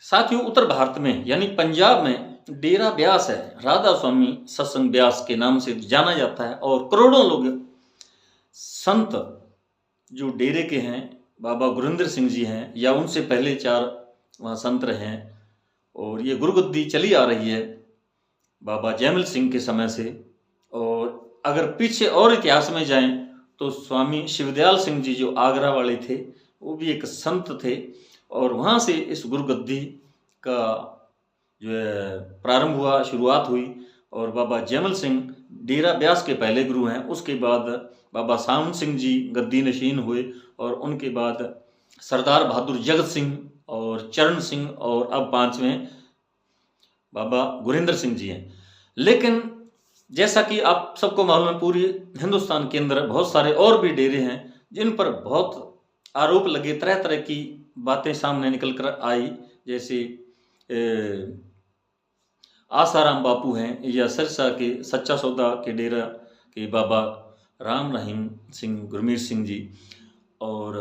साथियों, उत्तर भारत में यानी पंजाब में डेरा ब्यास है, राधा स्वामी सत्संग ब्यास के नाम से जाना जाता है। और करोड़ों लोग संत जो डेरे के हैं, बाबा गुरिंदर सिंह जी हैं या उनसे पहले 4 वहाँ संत रहे हैं। और ये गुरुगद्दी चली आ रही है बाबा जयमल सिंह के समय से। और अगर पीछे और इतिहास में जाएं तो स्वामी शिवदयाल सिंह जी जो आगरा वाले थे, वो भी एक संत थे। और वहाँ से इस गुरुगद्दी का जो है प्रारंभ हुआ, शुरुआत हुई। और बाबा जयमल सिंह डेरा ब्यास के पहले गुरु हैं। उसके बाद बाबा सावन सिंह जी गद्दी नशीन हुए और उनके बाद सरदार बहादुर जगत सिंह और चरण सिंह और अब 5वें बाबा गुरिंदर सिंह जी हैं। लेकिन जैसा कि आप सबको मालूम है, पूरी हिंदुस्तान के अंदर बहुत सारे और भी डेरे हैं जिन पर बहुत आरोप लगे, तरह तरह की बातें सामने निकल कर आई। जैसे आसाराम बापू हैं, या सिरसा के सच्चा सौदा के डेरा के बाबा राम रहीम सिंह गुरमीत सिंह जी, और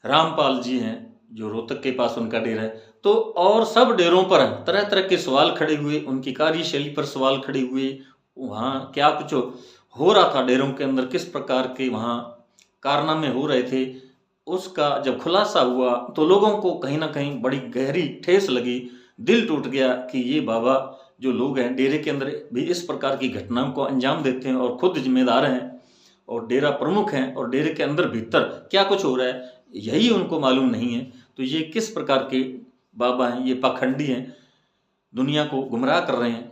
रामपाल जी हैं जो रोहतक के पास उनका डेरा है। तो और सब डेरों पर तरह तरह के सवाल खड़े हुए, उनकी कार्यशैली पर सवाल खड़े हुए। वहाँ क्या कुछ हो रहा था डेरों के अंदर, किस प्रकार के वहाँ कारनामे हो रहे थे, उसका जब खुलासा हुआ तो लोगों को कहीं ना कहीं बड़ी गहरी ठेस लगी। दिल टूट गया कि ये बाबा जो लोग हैं डेरे के अंदर भी इस प्रकार की घटनाओं को अंजाम देते हैं और खुद जिम्मेदार हैं और डेरा प्रमुख हैं, और डेरे के अंदर भीतर क्या कुछ हो रहा है यही उनको मालूम नहीं है। तो ये किस प्रकार के बाबा हैं, ये पाखंडी हैं, दुनिया को गुमराह कर रहे हैं।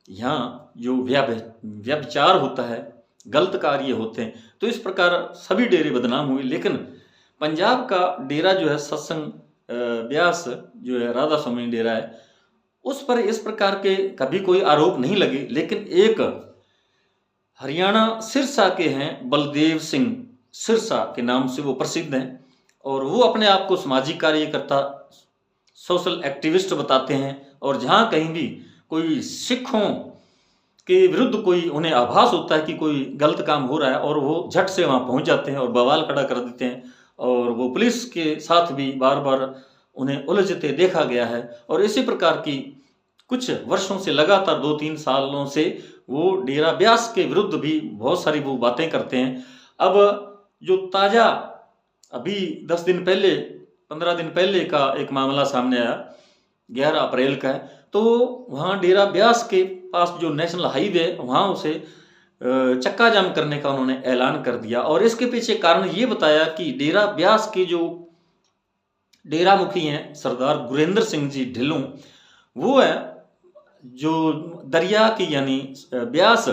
यहाँ जो व्यभिचार होता है, गलत कार्य होते हैं। तो इस प्रकार सभी डेरे बदनाम हुए। लेकिन पंजाब का डेरा जो है सत्संग ब्यास जो है राधा स्वामी डेरा है, उस पर इस प्रकार के कभी कोई आरोप नहीं लगे। लेकिन एक हरियाणा सिरसा के हैं बलदेव सिंह, सिरसा के नाम से वो प्रसिद्ध हैं, और वो अपने आप को सामाजिक कार्यकर्ता, सोशल एक्टिविस्ट बताते हैं। और जहाँ कहीं भी कोई सिखों के विरुद्ध कोई उन्हें आभास होता है कि कोई गलत काम हो रहा है, और वो झट से वहाँ पहुँच जाते हैं और बवाल खड़ा कर देते हैं। और वो पुलिस के साथ भी बार बार उन्हें उलझते देखा गया है। और इसी प्रकार की कुछ वर्षों से, लगातार 2-3 सालों से वो डेरा ब्यास के विरुद्ध भी बहुत सारी वो बातें करते हैं। अब जो ताज़ा अभी 10 दिन पहले, 15 दिन पहले का एक मामला सामने आया, 11 अप्रैल का है। तो वहाँ डेरा ब्यास के पास जो नेशनल हाईवे, वहाँ उसे चक्का जाम करने का उन्होंने ऐलान कर दिया। और इसके पीछे कारण ये बताया कि डेरा ब्यास के जो डेरा मुखी हैं सरदार गुरिंदर सिंह जी ढिल्लों, वो है जो दरिया की यानी ब्यास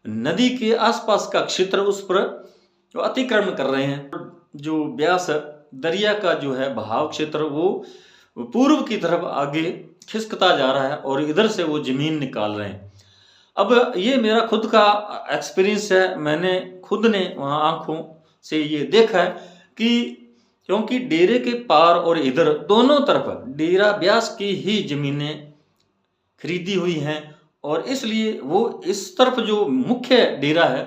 नदी के आसपास का क्षेत्र, उस पर जो अतिक्रमण कर रहे हैं। जो ब्यास दरिया का जो है बहाव क्षेत्र, वो पूर्व की तरफ आगे खिसकता जा रहा है और इधर से वो जमीन निकाल रहे हैं। अब ये मेरा खुद का एक्सपीरियंस है, मैंने खुद ने वहाँ आंखों से ये देखा है कि क्योंकि डेरे के पार और इधर दोनों तरफ डेरा ब्यास की ही जमीनें खरीदी हुई हैं, और इसलिए वो इस तरफ जो मुख्य डेरा है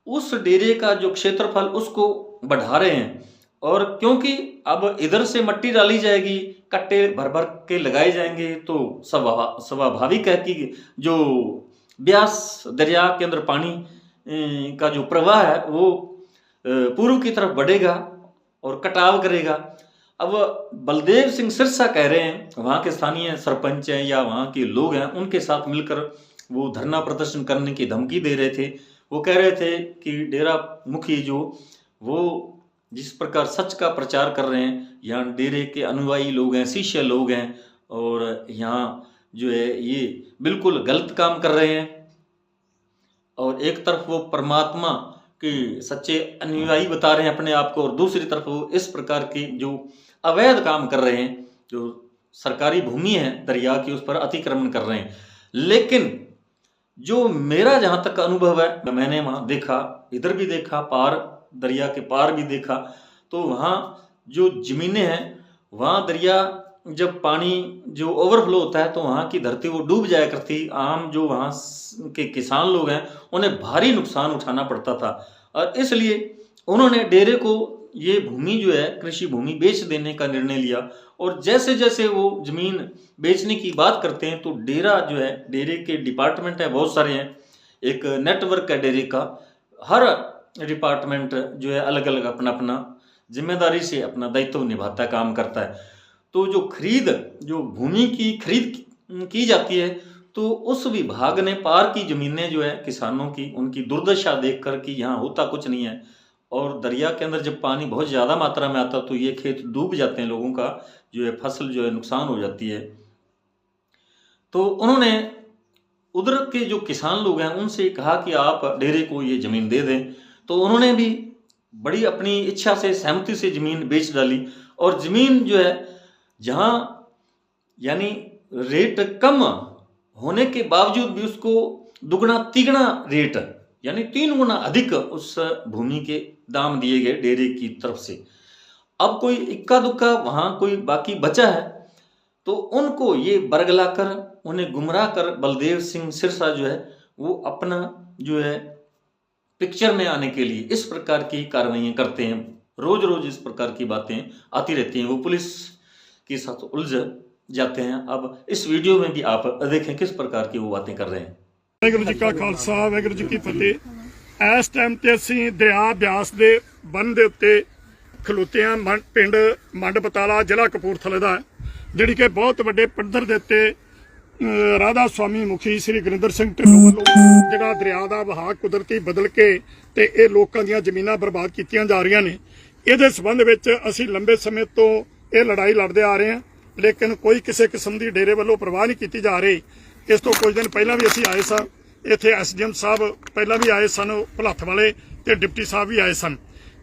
उस डेरे का जो क्षेत्रफल उसको बढ़ा रहे हैं। और क्योंकि अब इधर से मट्टी डाली जाएगी, कट्टे भर भर के लगाए जाएंगे, तो स्वाभाविक है कि जो ब्यास दरिया के अंदर पानी का जो प्रवाह है वो पूर्व की तरफ बढ़ेगा और कटाव करेगा। अब बलदेव सिंह सिरसा कह रहे हैं, वहाँ के स्थानीय सरपंच हैं या वहाँ के लोग हैं, उनके साथ मिलकर वो धरना प्रदर्शन करने की धमकी दे रहे थे। वो कह रहे थे कि डेरा मुखी जो वो जिस प्रकार सच का प्रचार कर रहे हैं, यहाँ डेरे के अनुयायी लोग हैं, शिष्य लोग हैं, और यहाँ जो है ये बिल्कुल गलत काम कर रहे हैं। और एक तरफ वो परमात्मा के सच्चे अनुयायी बता रहे हैं अपने आप को, और दूसरी तरफ वो इस प्रकार की जो अवैध काम कर रहे हैं, जो सरकारी भूमि है दरिया की, उस पर अतिक्रमण कर रहे हैं। लेकिन जो मेरा जहाँ तक अनुभव है, मैंने वहाँ देखा, इधर भी देखा, पार दरिया के पार भी देखा, तो वहाँ जो जमीनें हैं, वहाँ दरिया जब पानी जो ओवरफ्लो होता है तो वहाँ की धरती वो डूब जाया करती। आम जो वहाँ के किसान लोग हैं उन्हें भारी नुकसान उठाना पड़ता था, और इसलिए उन्होंने डेरे को ये भूमि जो है कृषि भूमि बेच देने का निर्णय लिया। और जैसे जैसे वो जमीन बेचने की बात करते हैं तो डेरा जो है, डेरे के डिपार्टमेंट है बहुत सारे हैं, एक नेटवर्क है डेरे का, हर डिपार्टमेंट जो है अलग अलग अपना अपना जिम्मेदारी से अपना दायित्व निभाता है, काम करता है। तो जो भूमि की खरीद की जाती है तो उस विभाग ने पार की जमीनें जो है किसानों की, उनकी दुर्दशा देखकर कि यहाँ होता कुछ नहीं है, और दरिया के अंदर जब पानी बहुत ज़्यादा मात्रा में आता तो ये खेत डूब जाते हैं, लोगों का जो है फसल जो है नुकसान हो जाती है। तो उन्होंने उधर के जो किसान लोग हैं उनसे कहा कि आप डेरे को ये ज़मीन दे दें। तो उन्होंने भी बड़ी अपनी इच्छा से, सहमति से ज़मीन बेच डाली। और ज़मीन जो है जहाँ यानी रेट कम होने के बावजूद भी उसको दुगना तिगना रेट यानी 3 गुना अधिक उस भूमि के दाम दिए गए डेरे की तरफ से। अब कोई इक्का दुक्का वहाँ कोई बाकी बचा है तो उनको ये बरगलाकर, उन्हें गुमराह कर बलदेव सिंह सिरसा जो है वो अपना जो है पिक्चर में आने के लिए इस प्रकार की कार्रवाइयाँ करते हैं। रोज रोज इस प्रकार की बातें आती रहती हैं, वो पुलिस के साथ उलझ जाते हैं। अब इस वीडियो में भी आप देखें किस प्रकार की वो बातें कर रहे हैं। वाहिगुरू जी का खालसा वाहिगुरू जी की फतेह। इस टाइम ते असीं दरिया ब्यास दे बन दे उत्ते खलोते हैं। पिंड मंड बताला जिला कपूरथले दा जिहड़ी कि बहुत वड्डे पद्धर दे उत्ते राधा स्वामी मुखी श्री गुरिंदर सिंह ढिल्लों वल्लों जिहड़ा दरिया दा वहाव कुदरती बदल के ते इह लोकां दीयां ज़मीनां बर्बाद कीतियां जा रहीआं ने। इहदे संबंध विच असीं लंबे समय तो इह लड़ाई लड़दे आ रहे हैं, लेकिन कोई किसी किस्म की डेरे वालों परवाह नहीं की जा रही। इस तो कुछ दिन पहला भी असीं आए सन, इत्थे SDM साहब पहला भी आए सन, भलत्थ वाले ते डिप्टी साहब भी आए सन,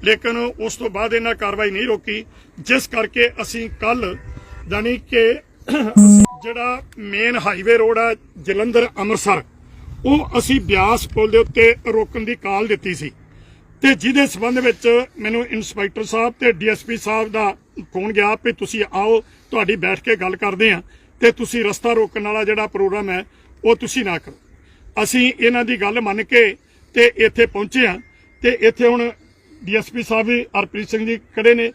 लेकिन उस तो बाद इन्हां कार्रवाई नहीं रोकी, जिस करके असीं कल यानी कि जिहड़ा मेन हाईवे रोड है जलंधर अमृतसर वो असीं ब्यास पुल दे उत्ते रोकण दी काल दित्ती सी। ते जिहदे संबंध विच मैनूं इंस्पैक्टर साहब ते DSP साहब दा फोन गया भी तुसीं आओ, तुहाडी बैठ के गल करदे आ ते तुसीं रस्ता रोकण वाला जिहड़ा प्रोग्राम है वो तुसीं ना करो। असीं इन्हां दी गल मन के ते इत्थे पहुंचे आ ते इत्थे हुण DSP साहब भी हरप्रीत सिंह जी खड़े ने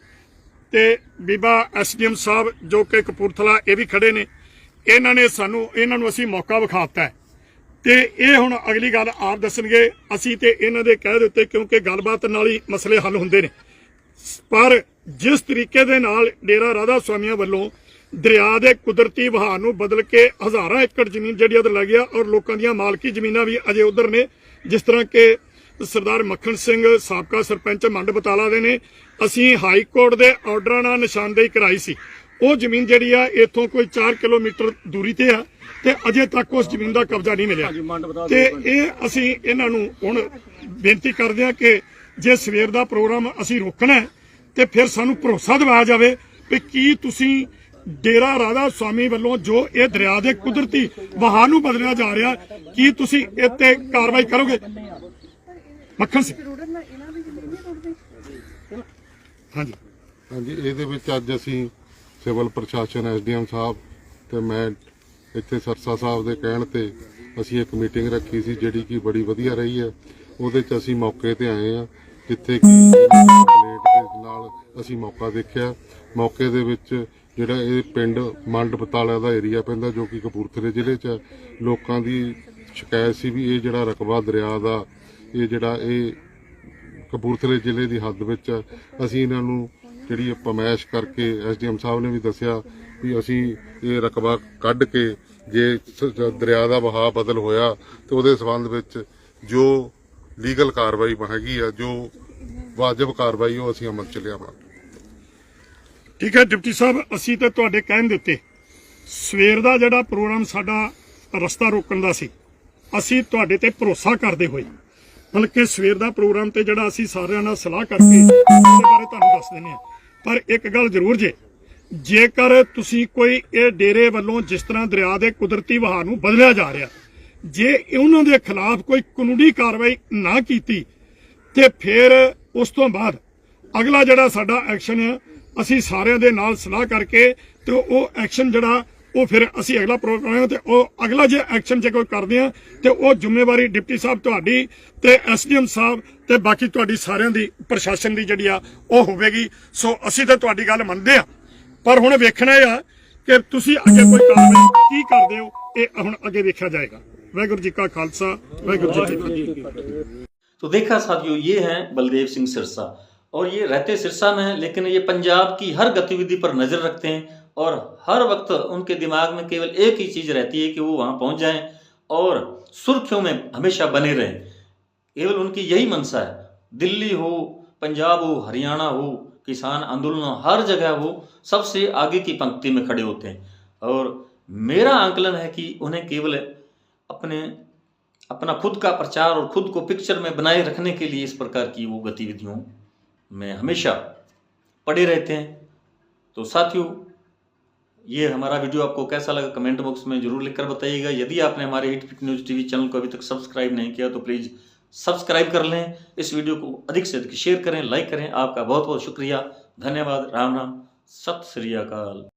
ते बीबा SDM साहब जो कि कपूरथला ये भी खड़े ने। इन्हां ने सानूं इन्हां नूं असीं मौका विखाता है ते ये हुण अगली गल आप दसणगे। असीं ते इन्हां दे कह दित्ते क्योंकि गलबात नाल ही मसले हल हुंदे ने, पर जिस तरीके दे नाल डेरा राधा स्वामियां वल्लों दरिया दे कुदरती वहाव नूं बदल के हज़ारां एकड़ जमीन जिहड़ी उधर लग गया और लोकां दीयां मालकी जमीनां भी अजे उधर ने। जिस तरह के सरदार मक्खन सिंह साबका सरपंच मंड बताला दे ने, असीं हाई कोर्ट दे ऑर्डरां नाल निशानदेही कराई सी। वो जमीन जिहड़ी आ इत्थों कोई 4 किलोमीटर दूरी ते आ ते अजे तक उस जमीन का कब्जा नहीं मिलिया। ते इह असीं इन्हां नूं हुण बेनती करदे आ कि जे सवेर दा प्रोग्राम असीं रोकना है ते फिर सानूं भरोसा दिवाया जावे कि की तुसीं डेरा राधा स्वामी वालों जो ये दरिया के कुदरती वहाव नूं बदलिया जा रहा, की तुसीं इह ते कार्रवाई करोगे? मक्खन सिंह हाँ जी हाँ जी, ਇਹਦੇ ਵਿੱਚ ਅੱਜ ਅਸੀਂ ਸਿਵਲ ਪ੍ਰਸ਼ਾਸਨ SDM ਸਾਹਿਬ ਤੇ ਮੈਂ ਇੱਥੇ ਸਰਸਾ ਸਾਹਿਬ ਦੇ ਕਹਿਣ ਤੇ ਅਸੀਂ ਇੱਕ ਮੀਟਿੰਗ ਰੱਖੀ ਸੀ ਜਿਹੜੀ ਕਿ ਬੜੀ ਵਧੀਆ ਰਹੀ ਹੈ। ਉਹਦੇ 'ਚ ਅਸੀਂ ਮੌਕੇ ਤੇ ਆਏ ਆ ਜਿੱਥੇ ਕਿ ਪਲੇਟ ਦੇ ਨਾਲ ਅਸੀਂ ਮੌਕਾ ਦੇਖਿਆ। ਮੌਕੇ ਦੇ ਵਿੱਚ ਜਿਹੜਾ ਇਹ ਪਿੰਡ ਮੰਡ ਬਤਾਲਾ ਦਾ ਏਰੀਆ ਪੈਂਦਾ ਜੋ ਕਿ ਕਪੂਰਥਲੇ ਜ਼ਿਲ੍ਹੇ 'ਚ ਲੋਕਾਂ ਦੀ ਸ਼ਿਕਾਇਤ ਸੀ ਵੀ ਇਹ ਜਿਹੜਾ ਰਕਬਾ ਦਰਿਆ ਦਾ ਇਹ ਜਿਹੜਾ ਇਹ ਕਪੂਰਥਲੇ ਜ਼ਿਲ੍ਹੇ ਦੀ ਹੱਦ ਵਿੱਚ ਅਸੀਂ ਇਹਨਾਂ ਨੂੰ ਜਿਹੜੀ ਪਮੈਸ਼ ਕਰਕੇ SDM ਸਾਹਿਬ ਨੇ ਵੀ ਦੱਸਿਆ ਵੀ ਅਸੀਂ ਇਹ ਰਕਬਾ ਕੱਢ ਕੇ ਜੇ ਦਰਿਆ ਦਾ ਵਹਾਅ ਬਦਲ ਹੋਇਆ ਤੇ ਉਹਦੇ ਸੰਬੰਧ ਵਿੱਚ ਜੋ ਲੀਗਲ ਕਾਰਵਾਈ ਹੈਗੀ ਆ, ਜੋ ਵਾਜਬ ਕਾਰਵਾਈ ਉਹ ਅਸੀਂ ਅਮਲ ਚ ਲਿਆਵਾਂਗੇ। ठीक है डिप्टी साहब, असी तो तुहाडे कहण दे उत्ते सवेर दा जिहड़ा प्रोग्राम साडा रस्ता रोकण दा सी, असी तुहाडे ते भरोसा करदे होए बल्कि सवेर दा प्रोग्राम ते जिहड़ा असी सारिआं नाल सलाह करके उसदे बारे तुहानूं दस दिंदे आ। पर एक गल जरूर जेकर तुसीं कोई ये डेरे वल्लों जिस तरह दरिया के कुदरती वहाव नूं बदलिया जा रहा, जे उन्हां दे खिलाफ कोई कानूनी कार्रवाई ना कीती ते फिर उस तो बाद अगला जिहड़ा साडा एक्शन है असी सारिਆਂ ਦੇ ਨਾਲ सलाह करके तो वो एक्शन जिहड़ा ਉਹ ਫਿਰ ਅਸੀਂ ਅਗਲਾ ਪ੍ਰੋਗਰਾਮ ਤੇ ਉਹ ਅਗਲਾ ਜੇ ਐਕਸ਼ਨ ਜੇ ਕੋਈ ਕਰਦੇ ਆ ਤੇ ਉਹ ਜ਼ਿੰਮੇਵਾਰੀ ਡਿਪਟੀ ਸਾਹਿਬ ਤੁਹਾਡੀ ਤੇ ਐਸਡੀਐਮ ਸਾਹਿਬ ਤੇ ਬਾਕੀ ਤੁਹਾਡੀ ਸਾਰਿਆਂ ਦੀ ਪ੍ਰਸ਼ਾਸਨ ਦੀ ਜਿਹੜੀ ਆ ਉਹ ਹੋਵੇਗੀ। ਸੋ ਅਸੀਂ ਤਾਂ ਤੁਹਾਡੀ ਗੱਲ ਮੰਨਦੇ ਆ, ਪਰ ਹੁਣ ਵੇਖਣਾ ਆ ਕਿ ਤੁਸੀਂ ਅੱਗੇ ਕੋਈ ਕਾਰਵਾਈ ਕੀ ਕਰਦੇ ਹੋ, ਇਹ ਹੁਣ ਅੱਗੇ ਵੇਖਿਆ ਜਾਏਗਾ। ਵਾਹਿਗੁਰੂ जी का खालसा, वाहिगुरू जी की फतेह। तो देखा साथियों, ये हैं बलदेव सिंह सिरसा, और ये रहते सिरसा में हैं, लेकिन ये पंजाब की हर गतिविधि पर नजर रखते हैं और हर वक्त उनके दिमाग में केवल एक ही चीज रहती है कि वो वहां पहुंच जाएं और सुर्खियों में हमेशा बने रहें। केवल उनकी यही मंशा है। दिल्ली हो, पंजाब हो, हरियाणा हो, किसान आंदोलन हो, हर जगह वो सबसे आगे की पंक्ति में खड़े होते हैं। और मेरा आंकलन है कि उन्हें केवल अपना खुद का प्रचार और खुद को पिक्चर में बनाए रखने के लिए इस प्रकार की वो गतिविधियों में हमेशा पड़े रहते हैं। तो साथियों, ये हमारा वीडियो आपको कैसा लगा कमेंट बॉक्स में जरूर लिखकर बताइएगा। यदि आपने हमारे hit fit news TV channel को अभी तक सब्सक्राइब नहीं किया तो प्लीज़ सब्सक्राइब कर लें। इस वीडियो को अधिक से अधिक शेयर करें, लाइक करें। आपका बहुत बहुत शुक्रिया, धन्यवाद, राम राम, सत श्री अकाल।